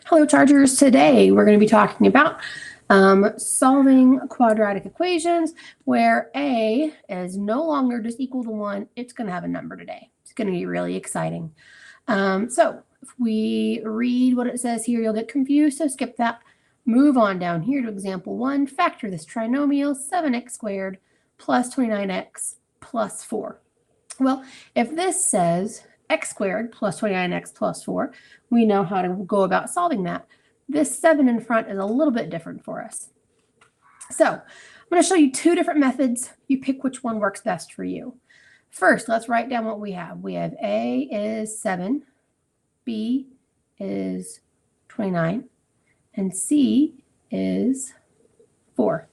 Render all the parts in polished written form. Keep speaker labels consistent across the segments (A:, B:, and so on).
A: Hello, Chargers. Today we're going to be talking about solving quadratic equations where a is no longer just equal to 1. It's going to have a number today. It's going to be really exciting. So if we read what it says here, you'll get confused, so skip that. Move on down here to example 1. Factor this trinomial 7x squared plus 29x plus 4. Well, if this says x squared plus 29x plus 4, we know how to go about solving that. This 7 in front is a little bit different for us. So I'm going to show you two different methods. You pick which one works best for you. First, let's write down what we have. We have A is 7, B is 29, and C is 4.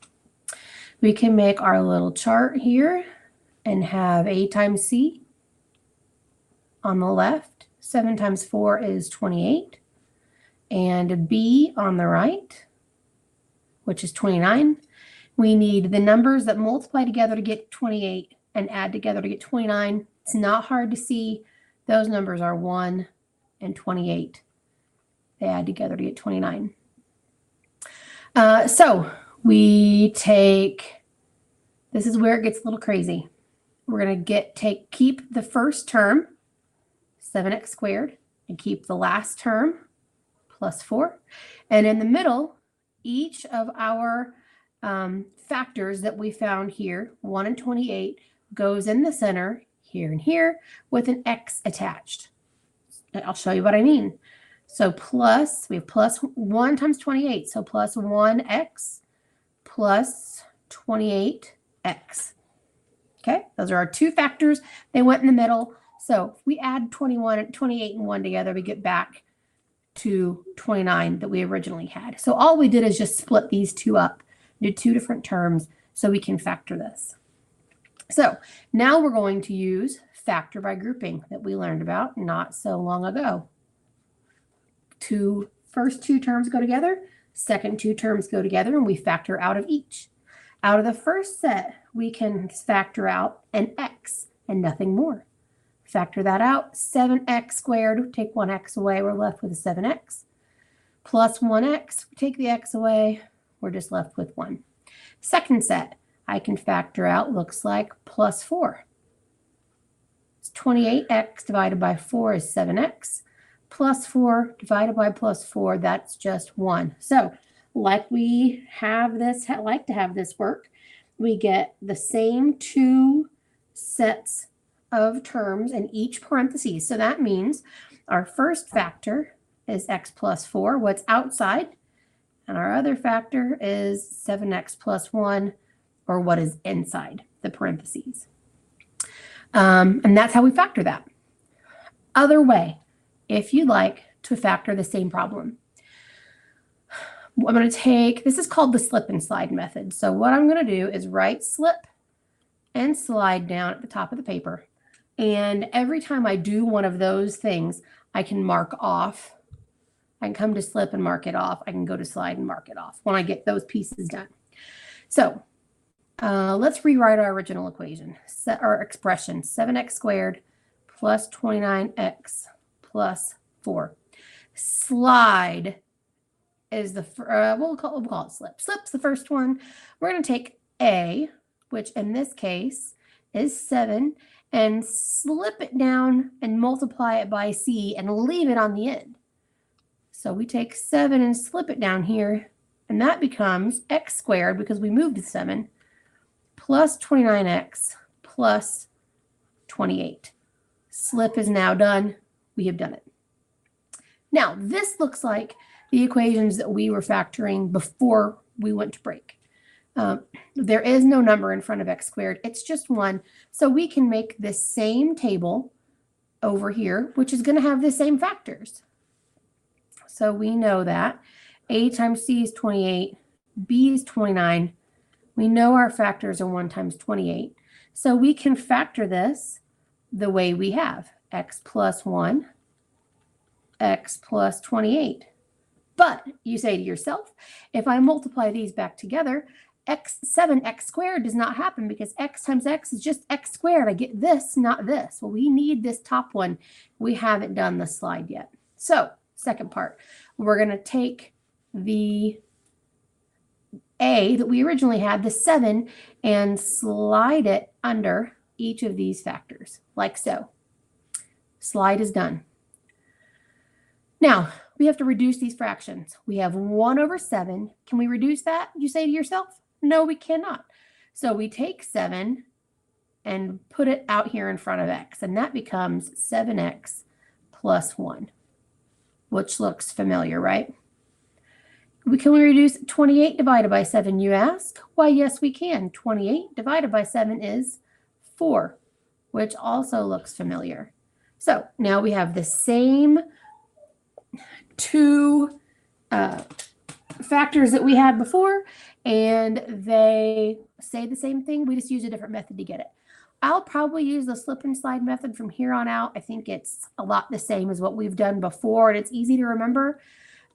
A: We can make our little chart here and have A times C on the left. 7 times 4 is 28. And B on the right, which is 29. We need the numbers that multiply together to get 28 and add together to get 29. It's not hard to see. Those numbers are 1 and 28. They add together to get 29. So we take, this is where it gets a little crazy. We're going to keep the first term, 7x squared, and keep the last term, plus 4. And in the middle, each of our factors that we found here, 1 and 28, goes in the center, here and here, with an x attached. I'll show you what I mean. So plus, we have plus 1 times 28, so plus 1x plus 28x. Okay, those are our two factors. They went in the middle. So if we add 28 and 1 together, we get back to 29 that we originally had. So all we did is just split these two up, did two different terms, so we can factor this. So now we're going to use factor by grouping that we learned about not so long ago. First two terms go together, second two terms go together, and we factor out of each. Out of the first set, we can factor out an x and nothing more. Factor that out, 7x squared, take 1x away, we're left with a 7x. Plus 1x, take the x away, we're just left with 1. Second set, I can factor out, looks like plus 4. It's 28x divided by 4 is 7x. Plus 4 divided by plus 4, that's just 1. So like we have this, like to have this work, we get the same two sets of terms in each parentheses. So that means our first factor is x plus 4, what's outside, and our other factor is 7x plus 1, or what is inside the parentheses. And that's how we factor that. Other way, if you'd like to factor the same problem. I'm going to take, this is called the slip and slide method. So what I'm going to do is write slip and slide down at the top of the paper. And every time I do one of those things, I can mark off. I can come to slip and mark it off. I can go to slide and mark it off when I get those pieces done. So let's rewrite our original equation, our expression, 7x squared plus 29x plus 4. Slide is the, we'll call it slip. Slip's the first one. We're going to take a, which in this case is 7, and slip it down and multiply it by c and leave it on the end. So we take 7 and slip it down here, and that becomes x squared, because we moved to 7, plus 29x plus 28. Slip is now done. We have done it. Now, this looks like the equations that we were factoring before we went to break. There is no number in front of x squared. It's just 1. So we can make this same table over here, which is going to have the same factors. So we know that a times c is 28, b is 29. We know our factors are 1 times 28. So we can factor this the way we have, x plus 1, x plus 28. But you say to yourself, if I multiply these back together, 7x squared does not happen because x times x is just x squared. I get this, not this. Well, we need this top one. We haven't done the slide yet. So second part. We're going to take the A that we originally had, the 7, and slide it under each of these factors, like so. Slide is done. Now, we have to reduce these fractions. We have 1 over 7. Can we reduce that, you say to yourself? No, we cannot. So we take 7 and put it out here in front of x, and that becomes 7x plus 1, which looks familiar, right? Can we reduce 28 divided by 7, you ask? Why, yes, we can. 28 divided by 7 is 4, which also looks familiar. So now we have the same two factors that we had before, and they say the same thing. We just use a different method to get it. I'll probably use the slip and slide method from here on out. I think it's a lot the same as what we've done before, and it's easy to remember.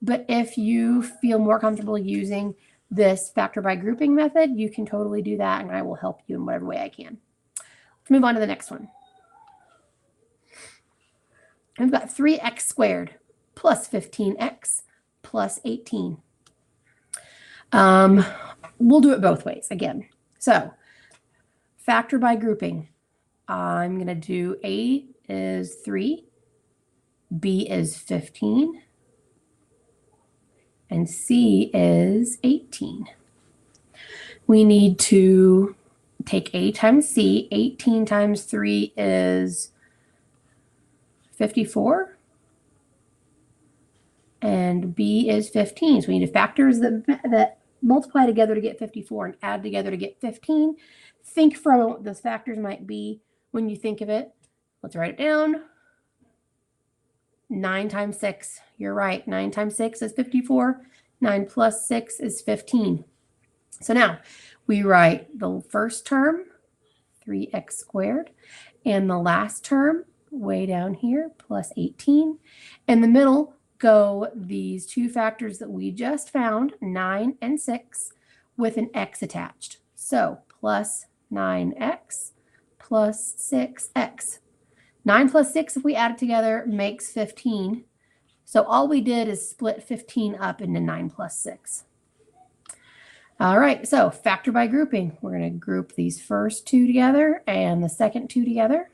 A: But if you feel more comfortable using this factor by grouping method, you can totally do that, and I will help you in whatever way I can. Let's move on to the next one. We've got 3x squared plus 15x plus 18. We'll do it both ways again. So factor by grouping. I'm going to do A is 3, B is 15, and C is 18. We need to take A times C. 18 times 3 is 54. And B is 15. So we need to factors that multiply together to get 54 and add together to get 15. Think from what those factors might be when you think of it. Let's write it down. 9 times 6. You're right. 9 times 6 is 54. 9 plus 6 is 15. So now we write the first term, 3x squared, and the last term, way down here, plus 18. In the middle go these two factors that we just found, 9 and 6, with an x attached. So plus 9x plus 6x. 9 plus 6, if we add it together, makes 15. So all we did is split 15 up into 9 plus 6. All right, so factor by grouping. We're going to group these first two together and the second two together.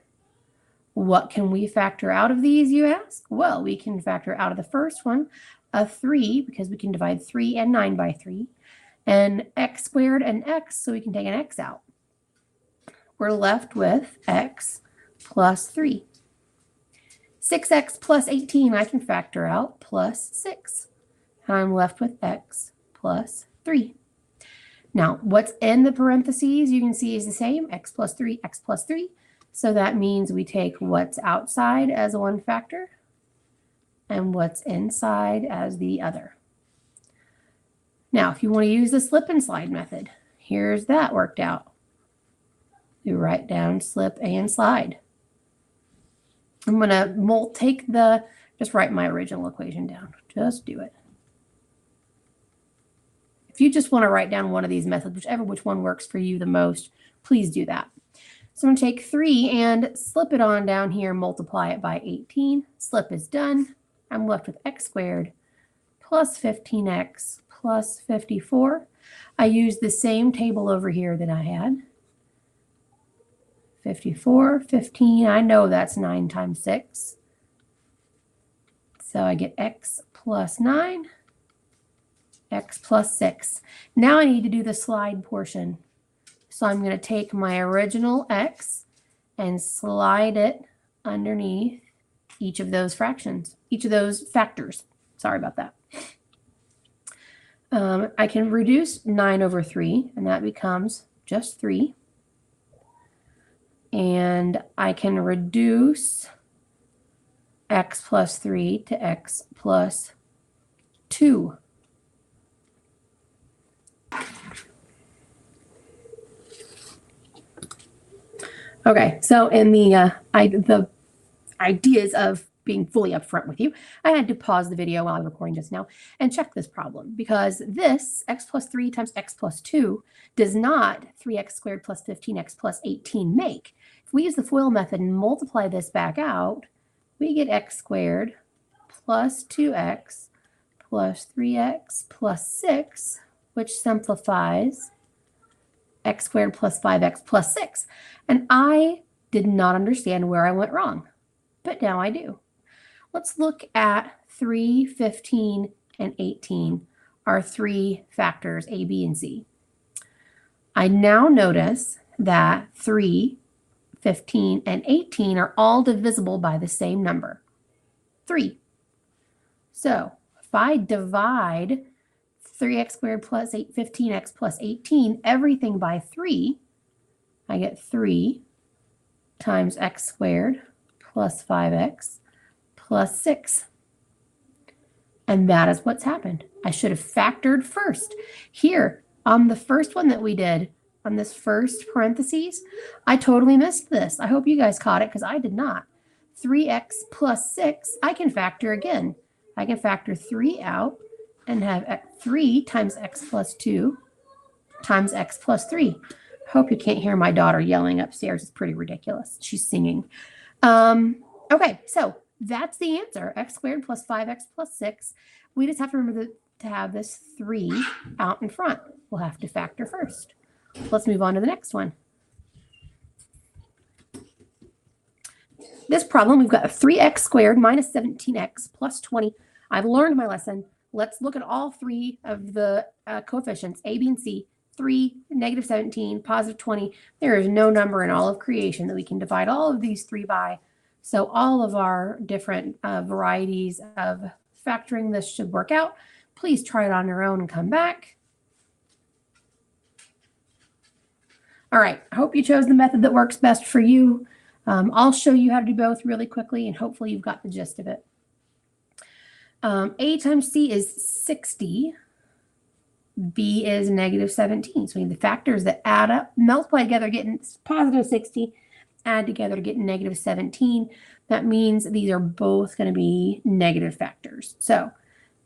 A: What can we factor out of these, you ask? Well, we can factor out of the first one a 3, because we can divide 3 and 9 by 3, and x squared and x, so we can take an x out. We're left with x plus 3. 6x plus 18, I can factor out plus 6. And I'm left with x plus 3. Now, what's in the parentheses, you can see is the same, x plus 3, x plus 3. So that means we take what's outside as one factor and what's inside as the other. Now, if you want to use the slip and slide method, here's that worked out. You write down slip and slide. I'm going to just write my original equation down. Just do it. If you just want to write down one of these methods, which one works for you the most, please do that. So I'm going to take 3 and slip it on down here, multiply it by 18. Slip is done. I'm left with x squared plus 15x plus 54. I use the same table over here that I had. 54, 15, I know that's 9 times 6. So I get x plus 9, x plus 6. Now I need to do the slide portion. So I'm going to take my original x and slide it underneath each of those fractions, each of those factors. Sorry about that. I can reduce 9 over 3, and that becomes just 3. And I can reduce x plus 3 to x plus 2. Okay, so in the ideas of being fully upfront with you, I had to pause the video while I was recording just now and check this problem, because this x plus 3 times x plus 2 does not 3x squared plus 15x plus 18 make. If we use the FOIL method and multiply this back out, we get x squared plus 2x plus 3x plus 6, which simplifies x squared plus 5x plus 6. And I did not understand where I went wrong, but now I do. Let's look at 3, 15, and 18, our three factors, A, B, and C. I now notice that 3, 15, and 18 are all divisible by the same number, 3. So if I divide 3x squared plus 15x plus 18, everything by 3, I get 3 times x squared plus 5x plus 6. And that is what's happened. I should have factored first. Here, on the first one that we did, on this first parentheses, I totally missed this. I hope you guys caught it because I did not. 3x plus 6, I can factor again. I can factor 3 out and have 3 times x plus 2 times x plus 3. I hope you can't hear my daughter yelling upstairs. It's pretty ridiculous. She's singing. Okay, so that's the answer. X squared plus 5x plus 6. We just have to remember to have this 3 out in front. We'll have to factor first. Let's move on to the next one. This problem, we've got 3x squared minus 17x plus 20. I've learned my lesson. Let's look at all three of the coefficients, A, B, and C. 3, negative 17, positive 20. There is no number in all of creation that we can divide all of these 3 by. So all of our different varieties of factoring this should work out. Please try it on your own and come back. All right, I hope you chose the method that works best for you. I'll show you how to do both really quickly, and hopefully you've got the gist of it. A times C is 60. B is negative 17. So we need the factors that add up, multiply together, getting positive 60, add together to get negative 17. That means these are both going to be negative factors. So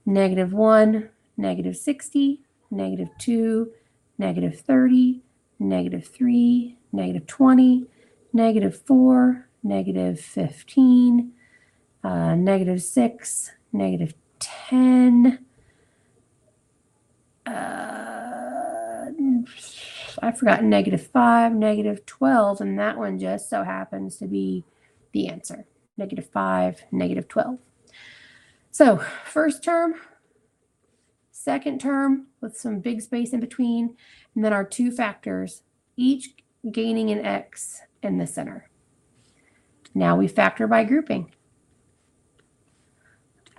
A: negative 1, negative 60, negative 2, negative 30, negative 3, negative 20, negative 4, negative 15, negative 6, negative 10, I forgot negative 5, negative 12, and that one just so happens to be the answer. Negative 5, negative 12. So first term, second term with some big space in between, and then our two factors, each gaining an x in the center. Now we factor by grouping.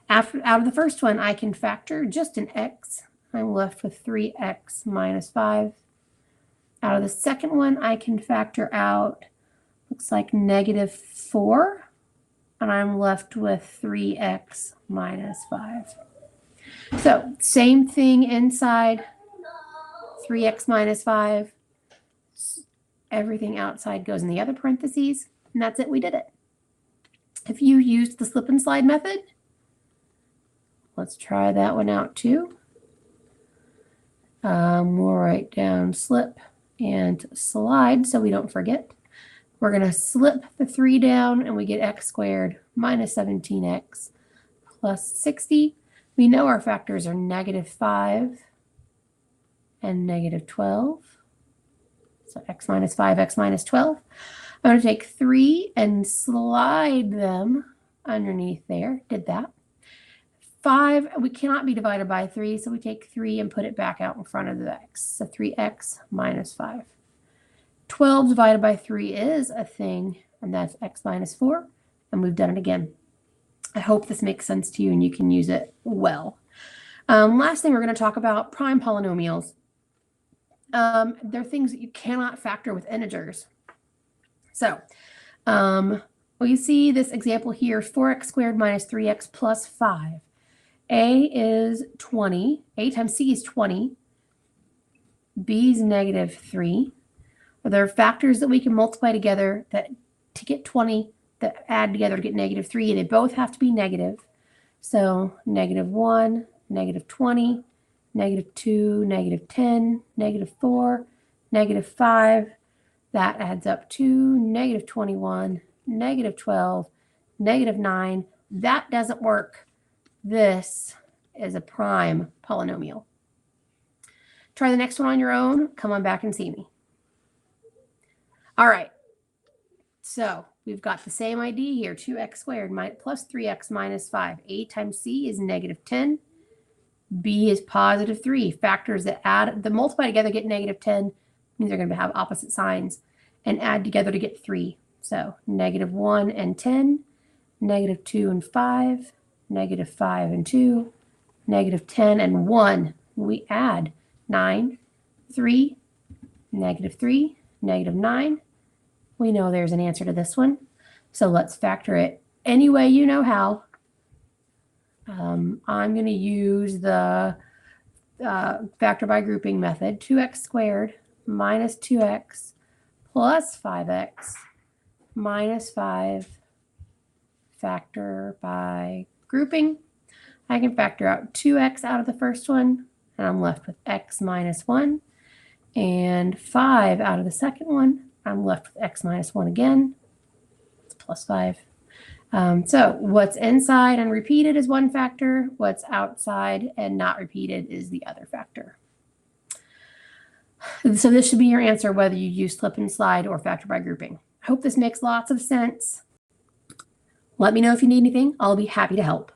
A: Out of the first one, I can factor just an x. I'm left with 3x minus 5. Out of the second one, I can factor out, looks like negative 4, and I'm left with 3x minus 5. So same thing inside, 3x minus 5. Everything outside goes in the other parentheses, and that's it. We did it. If you used the slip and slide method, let's try that one out too. We'll write down slip and slide so we don't forget. We're going to slip the 3 down and we get x squared minus 17x plus 60. We know our factors are negative 5 and negative 12. So x minus 5, x minus 12. I'm going to take 3 and slide them underneath there. Did that. 5, we cannot be divided by 3, so we take 3 and put it back out in front of the x. So 3x minus 5. 12 divided by 3 is a thing, and that's x minus 4, and we've done it again. I hope this makes sense to you and you can use it well. Last thing we're going to talk about, prime polynomials. They're things that you cannot factor with integers. So we see this example here, 4x squared minus 3x plus 5. A is 20. A times C is 20. B is negative 3. There are factors that we can multiply together that to get 20 that add together to get negative 3, and they both have to be negative. So negative 1, negative 20, negative 2, negative 10, negative 4, negative 5. That adds up to negative 21, negative 12, negative 9. That doesn't work. this is a prime polynomial. Try the next one on your own. Come on back and see me. All right. So we've got the same idea here, 2x squared plus 3x minus 5. A times c is negative 10. B is positive 3. Factors that multiply together get negative 10 means they're going to have opposite signs, and add together to get 3. So negative 1 and 10, negative 2 and 5, negative 5 and 2, negative 10 and 1. We add 9, 3, negative 9. We know there's an answer to this one. So let's factor it any way you know how. I'm going to use the factor by grouping method. 2x squared minus 2x plus 5x minus 5 factor by grouping. I can factor out 2x out of the first one, and I'm left with x minus 1, and 5 out of the second one. I'm left with x minus 1 again. It's plus 5. So what's inside and repeated is one factor. What's outside and not repeated is the other factor. So this should be your answer whether you use slip and slide or factor by grouping. I hope this makes lots of sense. Let me know if you need anything. I'll be happy to help.